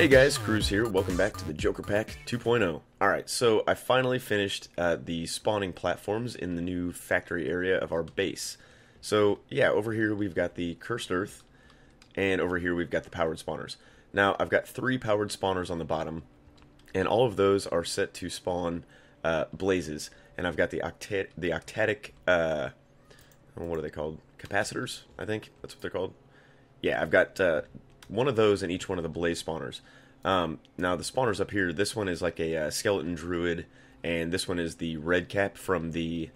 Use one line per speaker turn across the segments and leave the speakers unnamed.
Hey guys, Cruz here. Welcome back to the JokerPack 2.0. Alright, so I finally finished the spawning platforms in the new factory area of our base. So yeah, over here we've got the Cursed Earth, and over here we've got the powered spawners. Now I've got 3 powered spawners on the bottom, and all of those are set to spawn blazes. And I've got the octatic, what are they called? Capacitors, I think that's what they're called. Yeah, I've got one of those in each one of the blaze spawners. Now the spawners up here, this one is like a skeleton druid, and this one is the red cap from the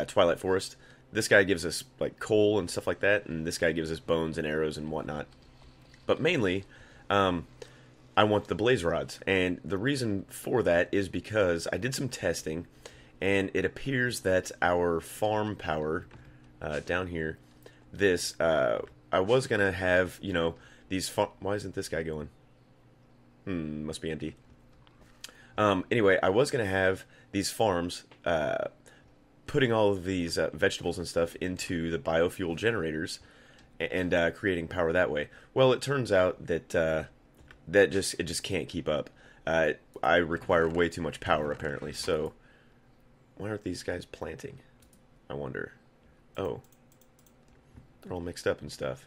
Twilight Forest. This guy gives us like coal and stuff like that, and this guy gives us bones and arrows and whatnot. But mainly, I want the blaze rods, and the reason for that is because I did some testing, and it appears that our farm power down here, this I was gonna have, you know, these. Why isn't this guy going? Must be empty. Anyway, I was gonna have these farms putting all of these vegetables and stuff into the biofuel generators and creating power that way. Well, it turns out that it just can't keep up. I require way too much power apparently. So why aren't these guys planting? I wonder. Oh, they're all mixed up and stuff.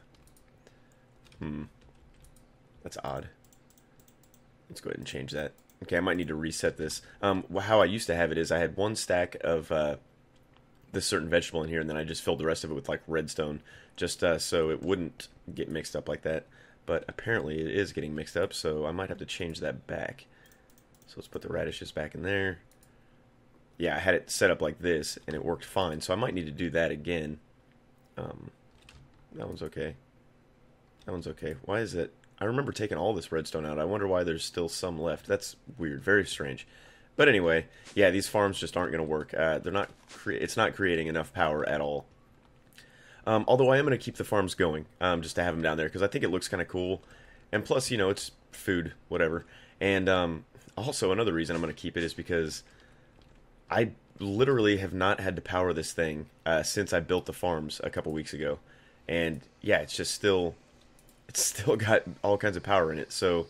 That's odd. Let's go ahead and change that. Okay, I might need to reset this. How I used to have it is I had one stack of this certain vegetable in here, and then I just filled the rest of it with like redstone, just so it wouldn't get mixed up like that. But apparently it is getting mixed up, so I might have to change that back. So let's put the radishes back in there. Yeah, I had it set up like this, and it worked fine, so I might need to do that again. That one's okay. That one's okay. Why is it? I remember taking all this redstone out. I wonder why there's still some left. That's weird. Very strange. But anyway, yeah, these farms just aren't going to work. They're not. It's not creating enough power at all. Although I am going to keep the farms going, just to have them down there because I think it looks kind of cool. And plus, you know, it's food, whatever. And also another reason I'm going to keep it is because I literally have not had to power this thing since I built the farms a couple weeks ago. And yeah, it's just still. It's still got all kinds of power in it, so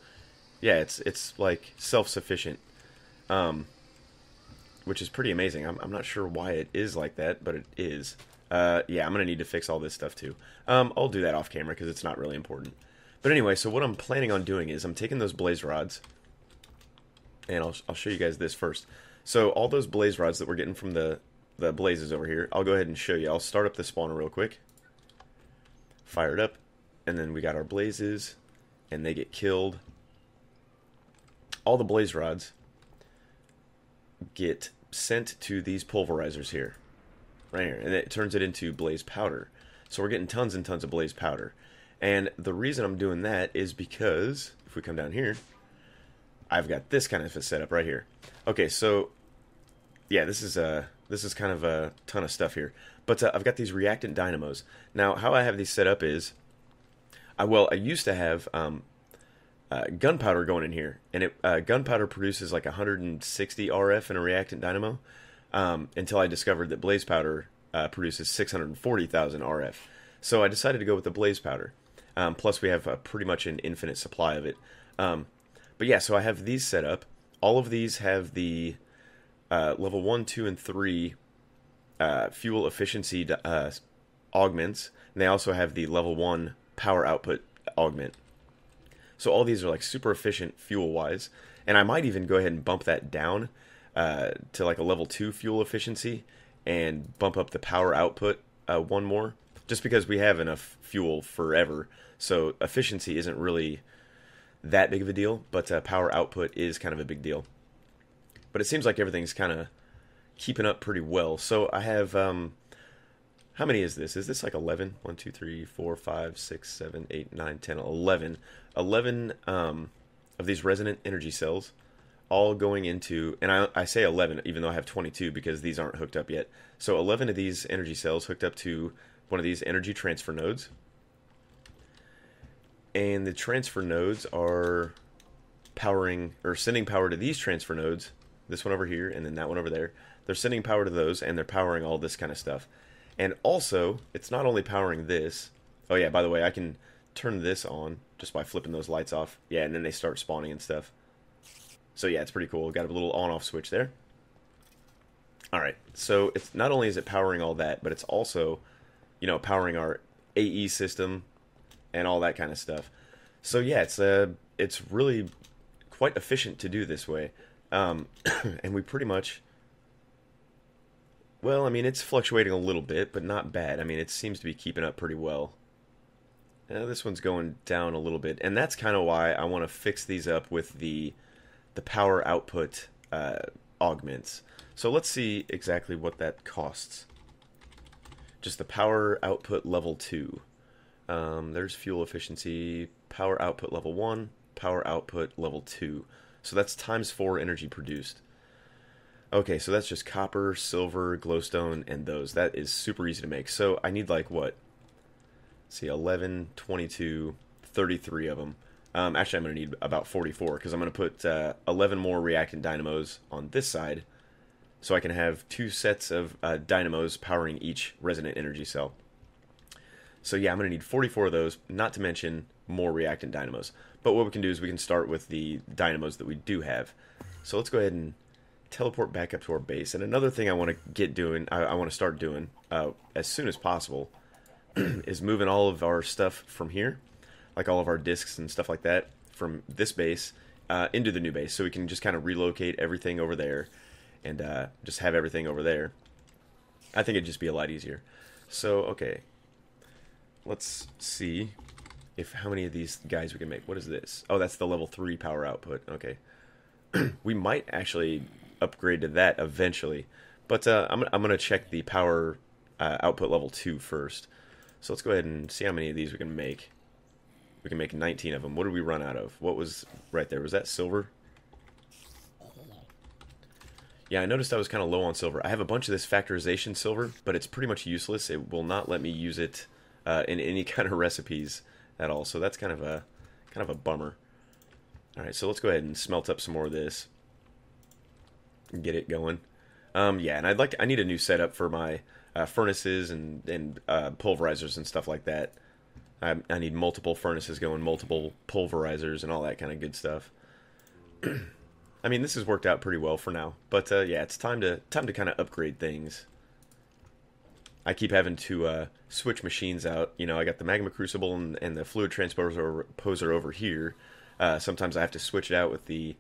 yeah, it's like self-sufficient, which is pretty amazing. I'm not sure why it is like that, but it is. Yeah, I'm gonna need to fix all this stuff too. I'll do that off camera because it's not really important. But anyway, so what I'm planning on doing is I'm taking those blaze rods, and I'll show you guys this first. So all those blaze rods that we're getting from the blazes over here, I'll go ahead and show you. I'll start up the spawner real quick. Fire it up. And then we got our blazes, and they get killed. All the blaze rods get sent to these pulverizers here, right here, and it turns it into blaze powder. So we're getting tons and tons of blaze powder. And the reason I'm doing that is because, if we come down here, I've got this kind of a setup right here. Okay, so, yeah, this is kind of a ton of stuff here. But I've got these Reactant Dynamos. Now, how I have these set up is, I used to have gunpowder going in here, and gunpowder produces like 160 RF in a Reactant Dynamo, until I discovered that blaze powder produces 640,000 RF. So I decided to go with the blaze powder. Plus we have pretty much an infinite supply of it. But yeah, so I have these set up. All of these have the level 1, 2, and 3 fuel efficiency augments, and they also have the level 1 power output augment. So all these are like super efficient fuel wise, and I might even go ahead and bump that down to like a level 2 fuel efficiency and bump up the power output one more, just because we have enough fuel forever. So efficiency isn't really that big of a deal, but power output is kind of a big deal. But it seems like everything's kind of keeping up pretty well. So I have how many is this? Is this like 11? 1, 2, 3, 4, 5, 6, 7, 8, 9, 10, 11. 11 of these resonant energy cells all going into, and I say 11 even though I have 22 because these aren't hooked up yet. So 11 of these energy cells hooked up to one of these energy transfer nodes. And the transfer nodes are powering, or sending power to these transfer nodes. This one over here and then that one over there. They're sending power to those, and they're powering all this kind of stuff. And also, it's not only powering this. Oh yeah, by the way, I can turn this on just by flipping those lights off. Yeah, and then they start spawning and stuff. So yeah, it's pretty cool. Got a little on-off switch there. Alright, so it's not only is it powering all that, but it's also, you know, powering our AE system and all that kind of stuff. So yeah, it's really quite efficient to do this way. And we pretty much, well, I mean, it's fluctuating a little bit, but not bad. I mean, it seems to be keeping up pretty well. This one's going down a little bit, and that's kind of why I want to fix these up with the power output augments. So let's see exactly what that costs. Just the power output level 2. There's fuel efficiency, power output level 1, power output level 2. So that's times 4 energy produced. Okay, so that's just copper, silver, glowstone, and those. That is super easy to make. So I need like what? Let's see, 11, 22, 33 of them. Actually, I'm going to need about 44 because I'm going to put 11 more Reactant Dynamos on this side. So I can have 2 sets of dynamos powering each resonant energy cell. So yeah, I'm going to need 44 of those, not to mention more Reactant Dynamos. But what we can do is we can start with the dynamos that we do have. So let's go ahead and teleport back up to our base. And another thing I want to get doing, I want to start doing as soon as possible, is moving all of our stuff from here, like all of our discs and stuff like that, from this base into the new base. So we can just kind of relocate everything over there. And just have everything over there. I think it'd just be a lot easier. So, okay. Let's see if how many of these guys we can make. What is this? Oh, that's the level 3 power output. Okay. We might actually upgrade to that eventually. But I'm going to check the power output level 2 first. So let's go ahead and see how many of these we can make. We can make 19 of them. What did we run out of? What was right there? Was that silver? Yeah, I noticed I was kind of low on silver. I have a bunch of this factorization silver, but it's pretty much useless. It will not let me use it in any kind of recipes at all. So that's kind of a bummer. All right, so let's go ahead and smelt up some more of this and get it going. Yeah, and I need a new setup for my furnaces and pulverizers and stuff like that. I need multiple furnaces going, multiple pulverizers, and all that kind of good stuff. I mean, this has worked out pretty well for now, but yeah, it's time to kind of upgrade things. I keep having to switch machines out. You know, I got the magma crucible and the fluid transposer over here. Sometimes I have to switch it out with the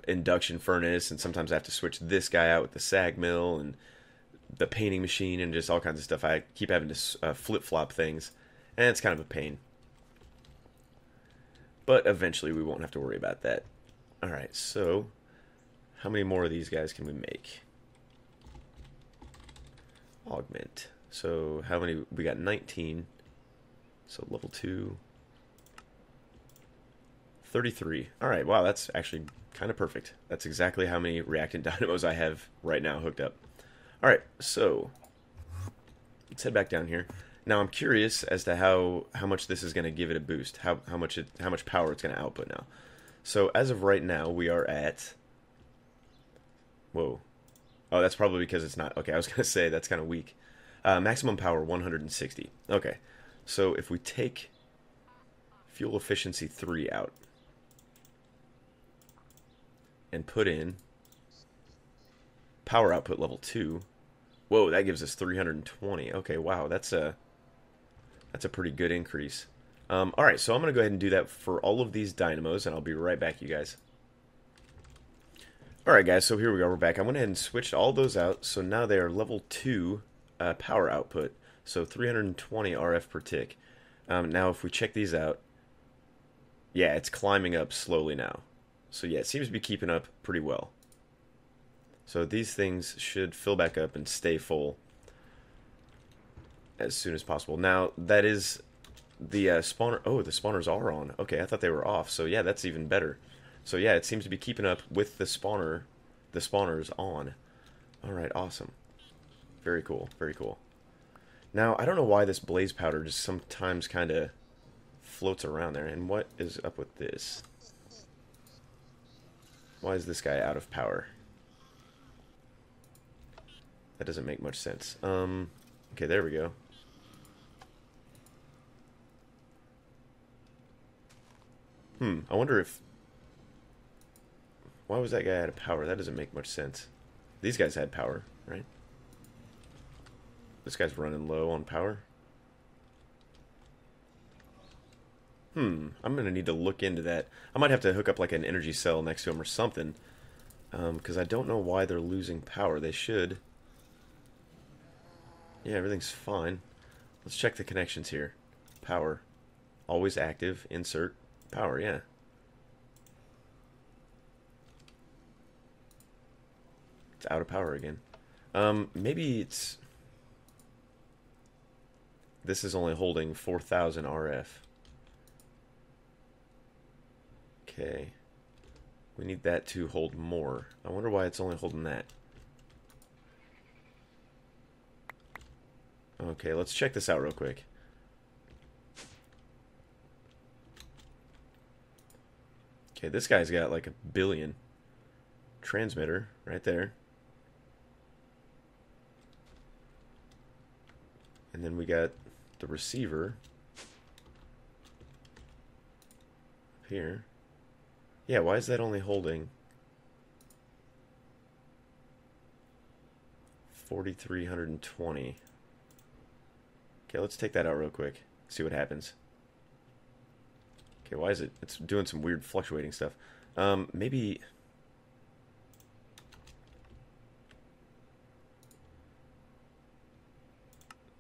induction furnace, and sometimes I have to switch this guy out with the sag mill and the painting machine and just all kinds of stuff. I keep having to flip-flop things, and it's kind of a pain. But eventually we won't have to worry about that. Alright, so how many more of these guys can we make? Augment. So how many? We got 19. So level 2. 33. Alright, wow, that's actually kind of perfect. That's exactly how many Reactant Dynamos I have right now hooked up. Alright, so let's head back down here. Now I'm curious as to how much this is going to give it a boost. How much power it's going to output now. So as of right now, we are at... Whoa. Oh, that's probably because it's not... Okay, I was going to say that's kind of weak. Maximum power, 160. Okay, so if we take fuel efficiency 3 out and put in power output level 2... Whoa, that gives us 320. Okay, wow, that's a pretty good increase. Alright, so I'm going to go ahead and do that for all of these dynamos, and I'll be right back, you guys. Alright, guys, so here we go. We're back. I went ahead and switched all those out, so now they are level 2 power output, so 320 RF per tick. Now, if we check these out, yeah, it's climbing up slowly now. So, yeah, it seems to be keeping up pretty well. So these things should fill back up and stay full as soon as possible. Now, that is... The spawner... Oh, the spawners are on. Okay, I thought they were off. So, yeah, that's even better. So, yeah, it seems to be keeping up with the spawners on. Alright, awesome. Very cool, very cool. Now, I don't know why this blaze powder just sometimes kind of floats around there. And what is up with this? Why is this guy out of power? That doesn't make much sense. Okay, there we go. I wonder if... Why was that guy out of power? That doesn't make much sense. These guys had power, right? This guy's running low on power. I'm going to need to look into that. I might have to hook up like an energy cell next to him or something. Because I don't know why they're losing power. They should. Yeah, everything's fine. Let's check the connections here. Power. Always active. Insert. Power, yeah. It's out of power again. Maybe it's... This is only holding 4,000 RF. Okay. We need that to hold more. I wonder why it's only holding that. Okay, let's check this out real quick. Okay, this guy's got like 1 billion. Transmitter, right there. And then we got the receiver. Up here. Yeah, why is that only holding 4,320? Okay, let's take that out real quick. See what happens. Okay, why is it? It's doing some weird fluctuating stuff. Maybe...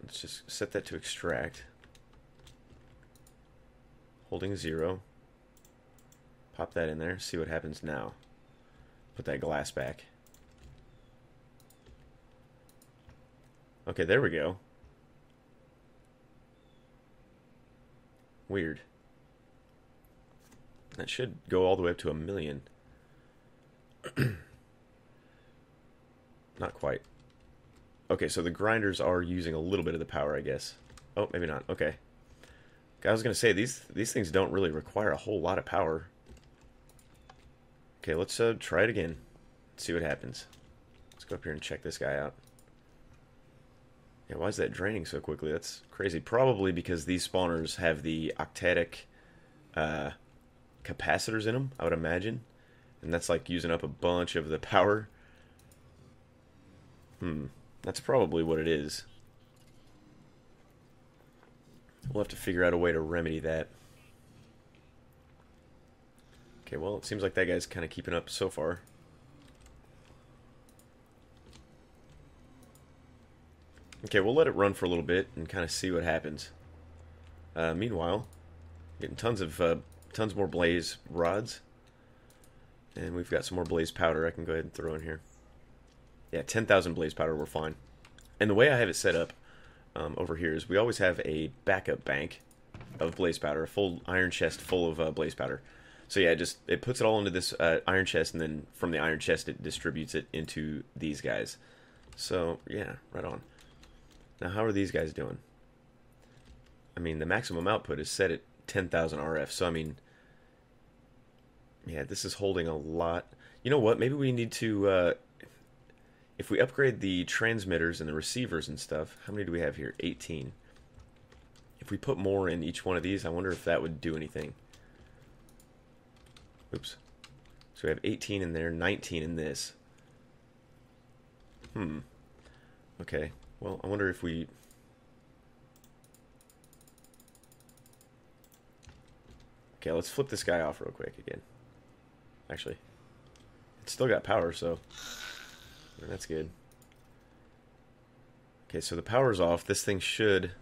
Let's just set that to extract. Holding 0. Pop that in there. See what happens now. Put that glass back. Okay, there we go. Weird. That should go all the way up to 1 million. Not quite. Okay, so the grinders are using a little bit of the power, I guess. Oh, maybe not. Okay. I was going to say, these things don't really require a whole lot of power. Okay, let's try it again. See what happens. Let's go up here and check this guy out. Yeah, why is that draining so quickly? That's crazy. Probably because these spawners have the octadic capacitors in them, I would imagine. And that's like using up a bunch of the power. That's probably what it is. We'll have to figure out a way to remedy that. Okay, well, it seems like that guy's kind of keeping up so far. Okay, we'll let it run for a little bit and kind of see what happens. Meanwhile, getting tons more blaze rods. And we've got some more blaze powder I can go ahead and throw in here. Yeah, 10,000 blaze powder, we're fine. And the way I have it set up over here is we always have a backup bank of blaze powder, a full iron chest full of blaze powder. So yeah, it puts it all into this iron chest, and then from the iron chest it distributes it into these guys. So yeah, right on. Now how are these guys doing? I mean, the maximum output is set at 10,000 RF, so I mean, yeah, this is holding a lot. You know what, maybe we need to, if we upgrade the transmitters and the receivers and stuff, how many do we have here? 18. If we put more in each one of these, I wonder if that would do anything. Oops. So we have 18 in there, 19 in this. Okay. Well, I wonder if we... Okay, let's flip this guy off real quick again. Actually, it's still got power, so that's good. Okay, so the power's off. This thing should...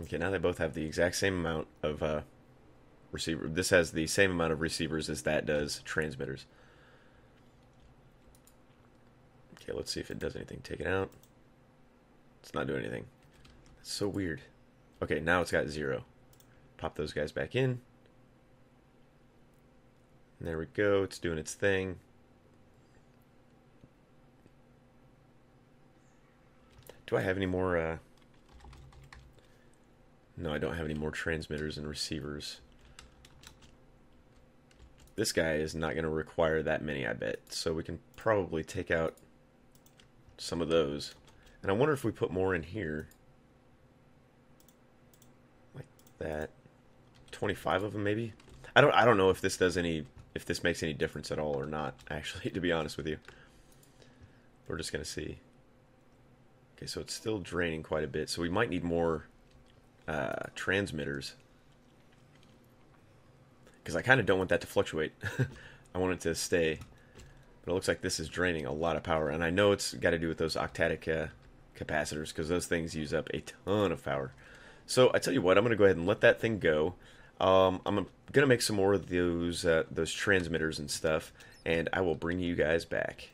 Okay, now they both have the exact same amount of receiver. This has the same amount of receivers as that does transmitters. Okay, let's see if it does anything. Take it out. It's not doing anything. It's so weird. Okay, now it's got 0. Pop those guys back in. And there we go. It's doing its thing. Do I have any more... No, I don't have any more transmitters and receivers. This guy is not going to require that many, I bet. So we can probably take out some of those. And I wonder if we put more in here. Like that. 25 of them, maybe? I don't know if this does any... if this makes any difference at all or not, actually, to be honest with you. We're just going to see. Okay, so it's still draining quite a bit, so we might need more transmitters. Because I kind of don't want that to fluctuate. I want it to stay. But it looks like this is draining a lot of power, and I know it's got to do with those octatic capacitors, because those things use up a ton of power. So I tell you what, I'm going to go ahead and let that thing go. I'm going to make some more of those transmitters and stuff, and I will bring you guys back.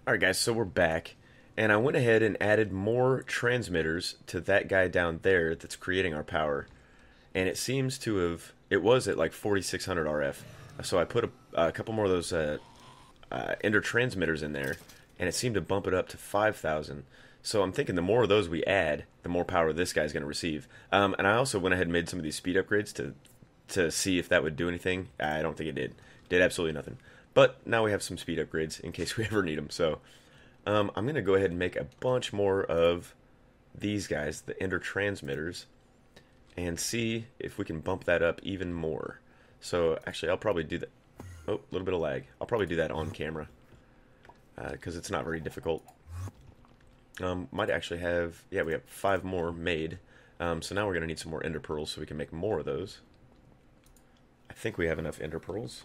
Alright guys, so we're back, and I went ahead and added more transmitters to that guy down there that's creating our power. And it seems to have, it was at like 4600 RF, so I put a couple more of those ender transmitters in there, and it seemed to bump it up to 5000. So I'm thinking the more of those we add, the more power this guy's going to receive. And I also went ahead and made some of these speed upgrades to see if that would do anything. I don't think it did. Did absolutely nothing. But now we have some speed upgrades in case we ever need them. So I'm going to go ahead and make a bunch more of these guys, the ender transmitters, and see if we can bump that up even more. So actually I'll probably do that. Oh, a little bit of lag. I'll probably do that on camera because it's not very difficult. Might actually have, yeah, we have 5 more made. So now we're going to need some more ender pearls so we can make more of those. I think we have enough ender pearls.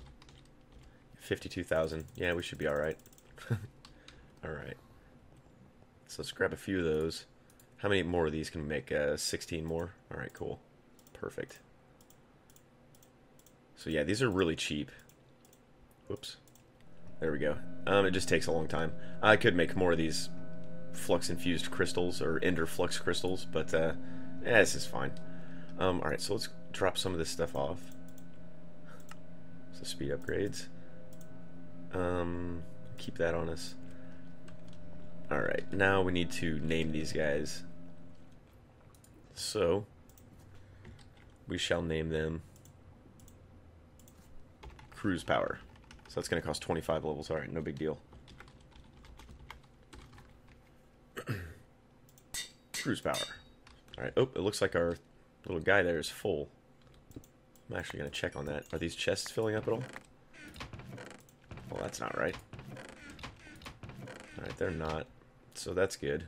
52,000. Yeah, we should be alright. Alright. So let's grab a few of those. How many more of these can we make? 16 more? Alright, cool. Perfect. So yeah, these are really cheap. Whoops. There we go. It just takes a long time. I could make more of these flux-infused crystals, or ender flux crystals, but yeah, this is fine. Alright, so let's drop some of this stuff off. So speed upgrades. Keep that on us. Alright, now we need to name these guys. So, we shall name them Cruz Power. So that's going to cost 25 levels. Alright, no big deal. Cruz Power. Alright, oh, it looks like our little guy there is full. I'm actually going to check on that. Are these chests filling up at all? Well, that's not right. Alright, they're not. So that's good.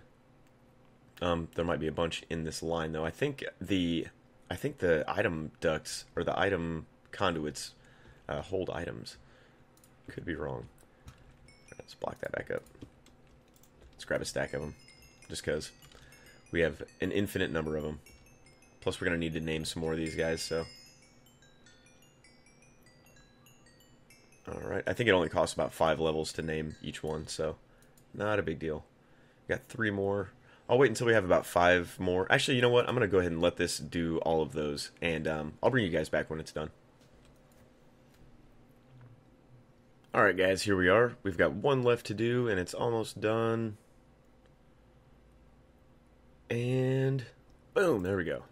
There might be a bunch in this line, though. I think the item ducts, or the item conduits, hold items. Could be wrong. Let's block that back up. Let's grab a stack of them, just because we have an infinite number of them. Plus, we're going to need to name some more of these guys, so. Alright, I think it only costs about 5 levels to name each one, so not a big deal. Got 3 more. I'll wait until we have about 5 more. Actually, you know what? I'm going to go ahead and let this do all of those, and I'll bring you guys back when it's done. Alright guys, here we are. We've got 1 left to do, and it's almost done. And boom, there we go.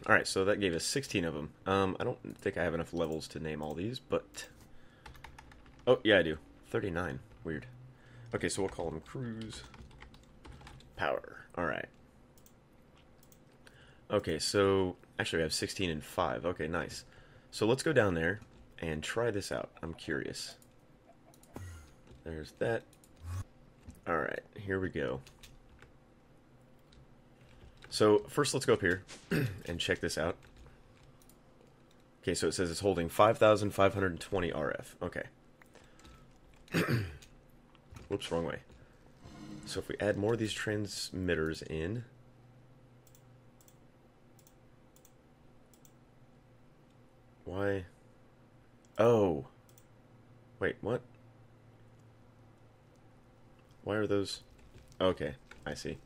Alright, so that gave us 16 of them. I don't think I have enough levels to name all these, but... Oh, yeah, I do. 39. Weird. Okay, so we'll call them Cruz Power. Alright. Okay, so... Actually, we have 16 and 5. Okay, nice. So let's go down there and try this out. I'm curious. There's that. Alright, here we go. So, first let's go up here and check this out. Okay, so it says it's holding 5,520 RF. Okay. Whoops, wrong way. So if we add more of these transmitters in... Why? Oh. Wait, what? Why are those... Okay, I see.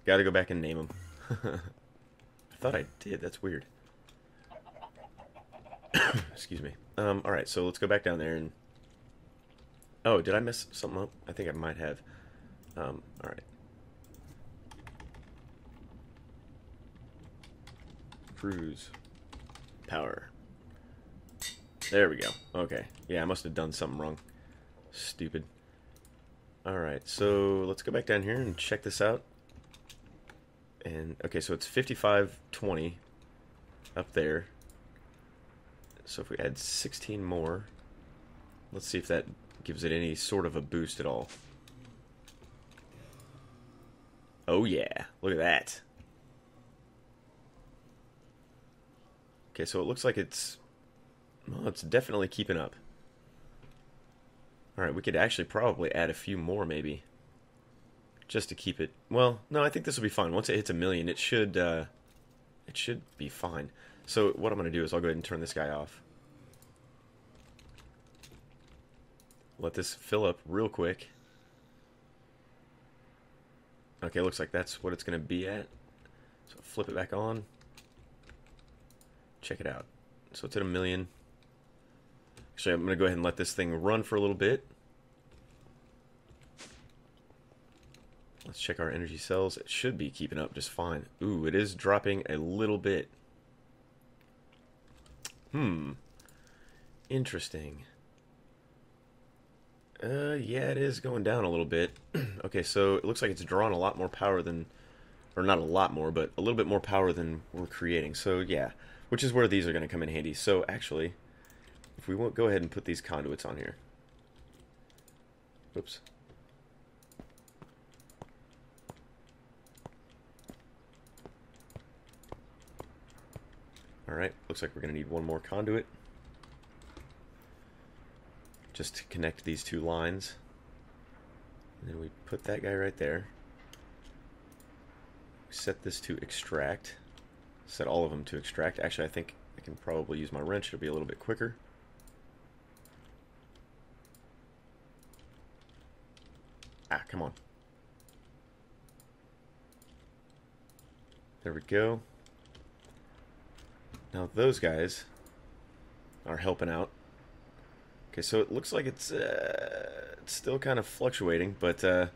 Gotta go back and name them. I thought I did. That's weird. Excuse me. Alright, so let's go back down there and... Oh, did I mess something up? I think I might have. Alright. Cruz Power. There we go. Okay. Yeah, I must have done something wrong. Stupid. Alright, so let's go back down here and check this out. And, okay, so it's 5520 up there. So if we add 16 more, let's see if that gives it any sort of a boost at all. Oh yeah, look at that. Okay, so it looks like it's, well, it's definitely keeping up. Alright, we could actually probably add a few more maybe. Just to keep it, well, no, I think this will be fine. Once it hits 1 million, it should be fine. So what I'm going to do is I'll go ahead and turn this guy off. Let this fill up real quick. Okay, looks like that's what it's going to be at. So flip it back on. Check it out. So it's at 1 million. Actually, I'm going to go ahead and let this thing run for a little bit. Let's check our energy cells. It should be keeping up just fine. Ooh, it is dropping a little bit. Interesting. Yeah, it is going down a little bit. Okay, so it looks like it's drawing a lot more power than, or not a lot more, but a little bit more power than we're creating. So yeah, which is where these are going to come in handy. So actually, if we won't go ahead and put these conduits on here. Whoops. Alright, looks like we're going to need one more conduit. Just to connect these two lines. And then we put that guy right there. Set this to extract. Set all of them to extract. Actually, I think I can probably use my wrench. It'll be a little bit quicker. Ah, come on. There we go. Now those guys are helping out. Okay, so it looks like it's still kind of fluctuating, but I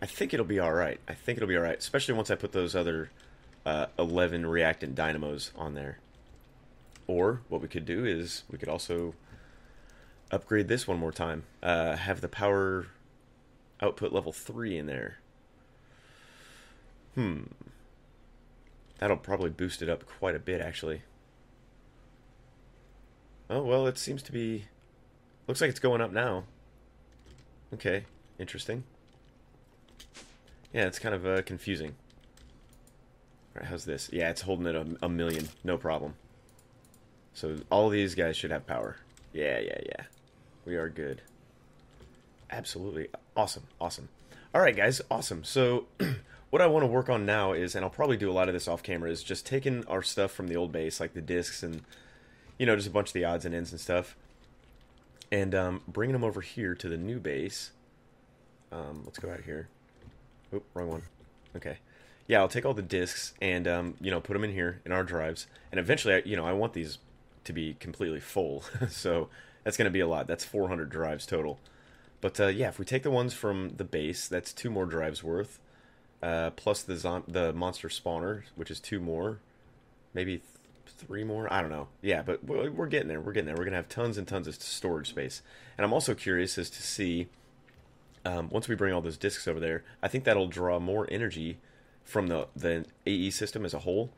think it'll be alright. I think it'll be alright, especially once I put those other 11 Reactant Dynamos on there. Or, what we could do is, we could also upgrade this one more time. Have the power output level 3 in there. That'll probably boost it up quite a bit, actually. Oh, well, it seems to be... Looks like it's going up now. Okay, interesting. Yeah, it's kind of confusing. Alright, how's this? Yeah, it's holding it a million, no problem. So all these guys should have power. Yeah. We are good. Absolutely. Awesome. Alright, guys, awesome. So, what I want to work on now is, and I'll probably do a lot of this off camera, is just taking our stuff from the old base, like the discs and, you know, just a bunch of the odds and ends and stuff, and bringing them over here to the new base. Let's go out here. Oh, wrong one. Okay. Yeah, I'll take all the discs and, you know, put them in here in our drives. And eventually, you know, I want these to be completely full. So that's going to be a lot. That's 400 drives total. But, yeah, if we take the ones from the base, that's 2 more drives worth. Plus the monster spawner, which is 2 more. Maybe 3 more? I don't know. Yeah, but we're getting there. We're going to have tons and tons of storage space. And I'm also curious as to see, once we bring all those discs over there, I think that'll draw more energy from the AE system as a whole.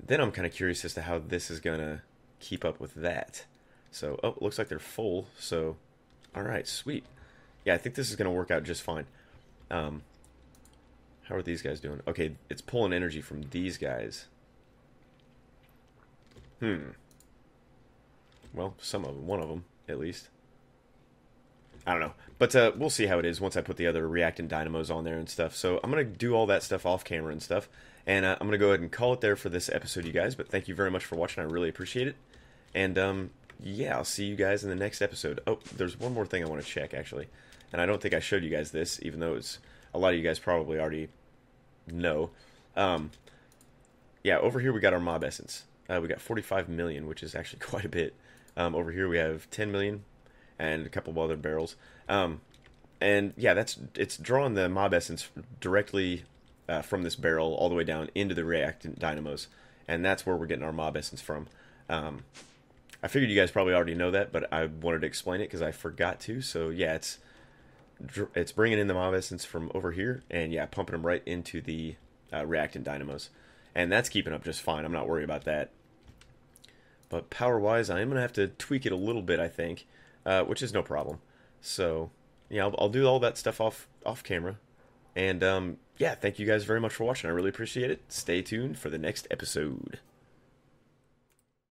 Then I'm kind of curious as to how this is going to keep up with that. So, oh, it looks like they're full. So, alright, sweet. Yeah, I think this is going to work out just fine. How are these guys doing? Okay, it's pulling energy from these guys. Well, some of them. One of them, at least. I don't know. But we'll see how it is once I put the other Reactant Dynamos on there and stuff. So I'm going to do all that stuff off camera and stuff. And I'm going to go ahead and call it there for this episode, you guys. But thank you very much for watching. I really appreciate it. And, yeah, I'll see you guys in the next episode. Oh, there's one more thing I want to check, actually. And I don't think I showed you guys this, even though it's a lot of you guys probably already know. Yeah, over here we got our mob essence. We got 45 million, which is actually quite a bit. Over here we have 10 million and a couple of other barrels. And yeah, it's drawing the mob essence directly from this barrel all the way down into the Reactant Dynamos. And that's where we're getting our mob essence from. I figured you guys probably already know that, but I wanted to explain it because I forgot to. So yeah, it's bringing in the mob essence from over here, and yeah, pumping them right into the Reactant Dynamos. And that's keeping up just fine. I'm not worried about that. But power-wise, I am going to have to tweak it a little bit, I think, which is no problem. So, yeah, I'll do all that stuff off camera. And, yeah, thank you guys very much for watching. I really appreciate it. Stay tuned for the next episode.